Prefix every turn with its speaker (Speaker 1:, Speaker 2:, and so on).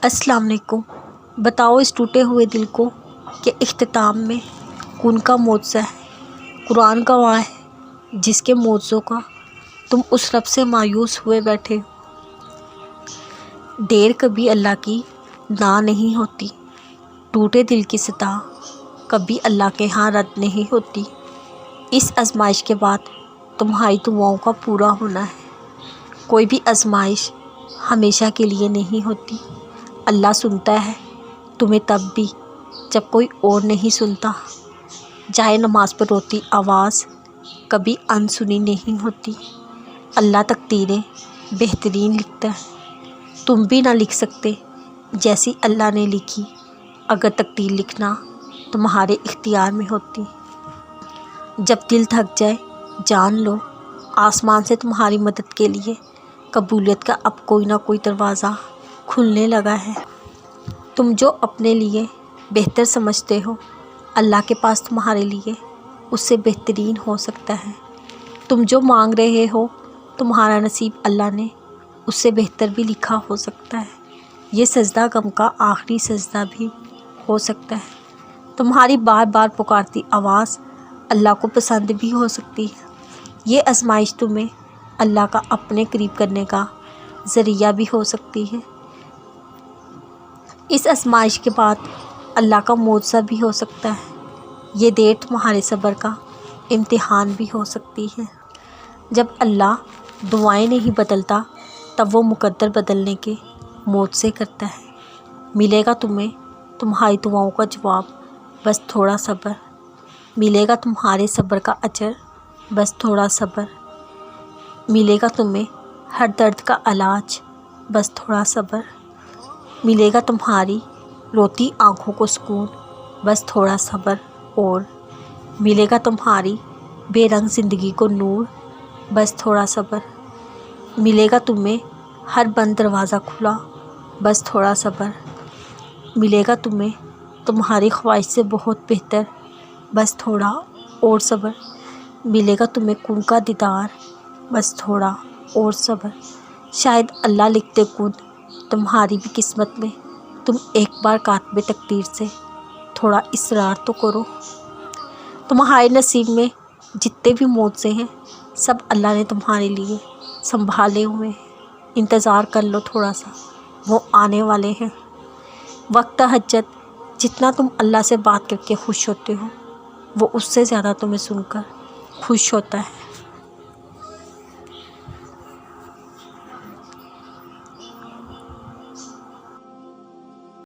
Speaker 1: السلام علیکم۔ بتاؤ اس ٹوٹے ہوئے دل کو کہ اختتام میں کون کا معجزہ ہے؟ قرآن گواہ ہے جس کے معجزوں کا تم اس رب سے مایوس ہوئے بیٹھے ہو۔ دیر کبھی اللہ کی نا نہیں ہوتی، ٹوٹے دل کی صدا کبھی اللہ کے ہاں رد نہیں ہوتی۔ اس آزمائش کے بعد تمہاری دعاؤں کا پورا ہونا ہے۔ کوئی بھی آزمائش ہمیشہ کے لیے نہیں ہوتی۔ اللہ سنتا ہے تمہیں تب بھی جب کوئی اور نہیں سنتا۔ جائے نماز پر روتی آواز کبھی انسنی نہیں ہوتی۔ اللہ تقدیریں بہترین لکھتا ہے، تم بھی نہ لکھ سکتے جیسی اللہ نے لکھی اگر تقدیر لکھنا تمہارے اختیار میں ہوتی۔ جب دل تھک جائے جان لو آسمان سے تمہاری مدد کے لیے قبولیت کا اب کوئی نہ کوئی دروازہ کھلنے لگا ہے۔ تم جو اپنے لیے بہتر سمجھتے ہو اللہ کے پاس تمہارے لیے اس سے بہترین ہو سکتا ہے۔ تم جو مانگ رہے ہو تمہارا نصیب اللہ نے اس سے بہتر بھی لکھا ہو سکتا ہے۔ یہ سجدہ غم کا آخری سجدہ بھی ہو سکتا ہے۔ تمہاری بار بار پکارتی آواز اللہ کو پسند بھی ہو سکتی ہے۔ یہ آزمائش تمہیں اللہ کا اپنے قریب کرنے کا ذریعہ بھی ہو سکتی ہے۔ اس آزمائش کے بعد اللہ کا معجزہ بھی ہو سکتا ہے۔ یہ دیر تمہارے صبر کا امتحان بھی ہو سکتی ہے۔ جب اللہ دعائیں نہیں بدلتا تب وہ مقدر بدلنے کے معجزے کرتا ہے۔ ملے گا تمہیں تمہاری دعاؤں کا جواب، بس تھوڑا صبر۔ ملے گا تمہارے صبر کا اجر، بس تھوڑا صبر۔ ملے گا تمہیں ہر درد کا علاج، بس تھوڑا صبر۔ ملے گا تمہاری روتی آنکھوں کو سکون، بس تھوڑا صبر اور۔ ملے گا تمہاری بے رنگ زندگی کو نور، بس تھوڑا صبر۔ ملے گا تمہیں ہر بند دروازہ کھلا، بس تھوڑا صبر۔ ملے گا تمہیں تمہاری خواہش سے بہت بہتر، بس تھوڑا اور صبر۔ ملے گا تمہیں کن کا دیدار، بس تھوڑا اور صبر۔ شاید اللہ لکھتے کن تمہاری بھی قسمت میں، تم ایک بار کاتب تقدیر سے تھوڑا اصرار تو کرو۔ تمہارے نصیب میں جتنے بھی معجزے ہیں سب اللہ نے تمہارے لیے سنبھالے ہوئے ہیں۔ انتظار کر لو تھوڑا سا، وہ آنے والے ہیں۔ وقت تہجد جتنا تم اللہ سے بات کر کے خوش ہوتے ہو وہ اس سے زیادہ تمہیں سن کر خوش ہوتا ہے۔